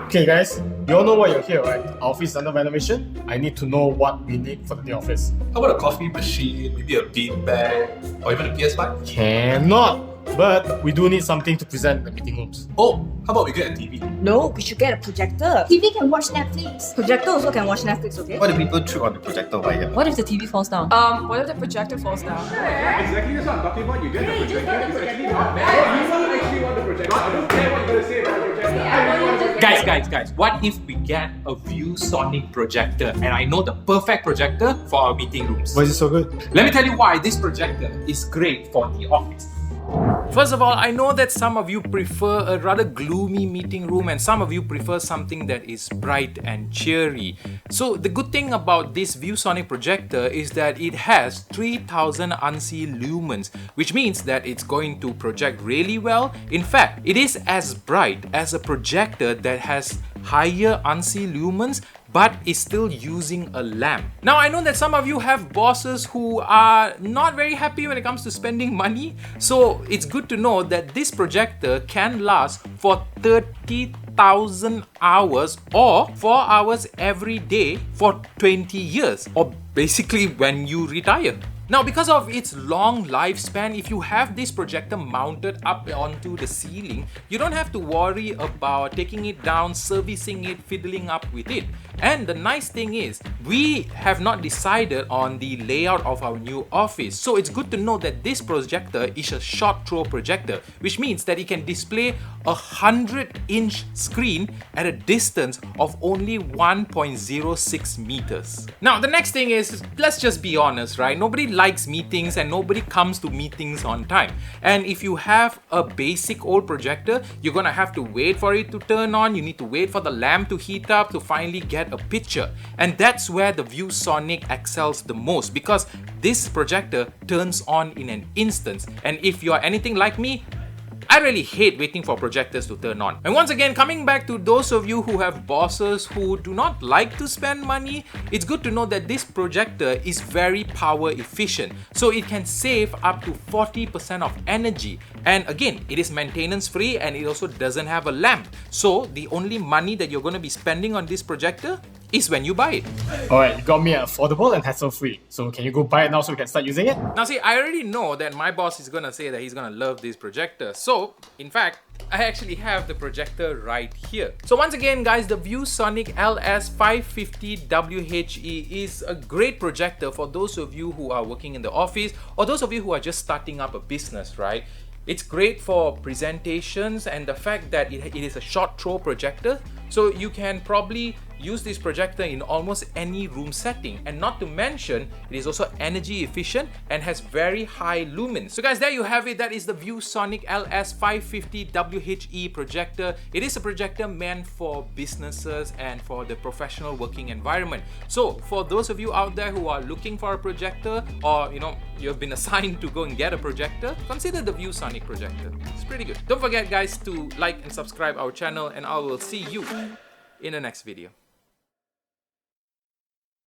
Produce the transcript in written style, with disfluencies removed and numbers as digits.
Okay guys, you all know why you're here, right? Our office is under renovation. I need to know what we need for the new office. How about a coffee machine, maybe a beanbag, or even a PS5? Cannot! But we do need something to present in the meeting rooms. Oh, how about we get a TV? No, we should get a projector. TV can watch Netflix. Projector also can watch Netflix, okay? What if people trip on the projector wire? What if the TV falls down? What if the projector falls down? Exactly, that's what I'm talking about. You get the projector. It's actually not bad. You don't actually want the projector. I don't care what you're going to say about the projector. I want the projector. Guys, what if we get a ViewSonic projector? And I know the perfect projector for our meeting rooms. Why is it so good? Let me tell you why this projector is great for the office. First of all, I know that some of you prefer a rather gloomy meeting room and some of you prefer something that is bright and cheery. So the good thing about this ViewSonic projector is that it has 3000 ANSI lumens, which means that it's going to project really well. In fact, it is as bright as a projector that has higher ANSI lumens but is still using a lamp. Now I know that some of you have bosses who are not very happy when it comes to spending money, so it's good to know that this projector can last for 30,000 hours or 4 hours every day for 20 years, or basically when you retire. Now, because of its long lifespan, if you have this projector mounted up onto the ceiling, you don't have to worry about taking it down, servicing it, fiddling up with it. And the nice thing is, we have not decided on the layout of our new office. So it's good to know that this projector is a short throw projector, which means that it can display a 100-inch screen at a distance of only 1.06 meters. Now, the next thing is, let's just be honest, right? Nobody likes meetings and nobody comes to meetings on time. And if you have a basic old projector, you're gonna have to wait for it to turn on. You need to wait for the lamp to heat up to finally get a picture. And that's where the ViewSonic excels the most, because this projector turns on in an instant. And if you're anything like me, I really hate waiting for projectors to turn on. And once again, coming back to those of you who have bosses who do not like to spend money, it's good to know that this projector is very power efficient. So it can save up to 40% of energy. And again, it is maintenance free and it also doesn't have a lamp. So the only money that you're going to be spending on this projector is when you buy it. Alright, you got me affordable and hassle-free. So can you go buy it now so we can start using it? Now see, I already know that my boss is gonna say that he's gonna love this projector. So, in fact, I actually have the projector right here. So once again guys, the ViewSonic LS550WHE is a great projector for those of you who are working in the office or those of you who are just starting up a business, right? It's great for presentations, and the fact that it is a short throw projector, so you can probably use this projector in almost any room setting. And not to mention, it is also energy efficient and has very high lumens. So guys, there you have it. That is the ViewSonic LS550WHE projector. It is a projector meant for businesses and for the professional working environment. So for those of you out there who are looking for a projector, or you have been assigned to go and get a projector, consider the ViewSonic projector. It's pretty good. Don't forget guys to like and subscribe our channel, and I will see you in the next video.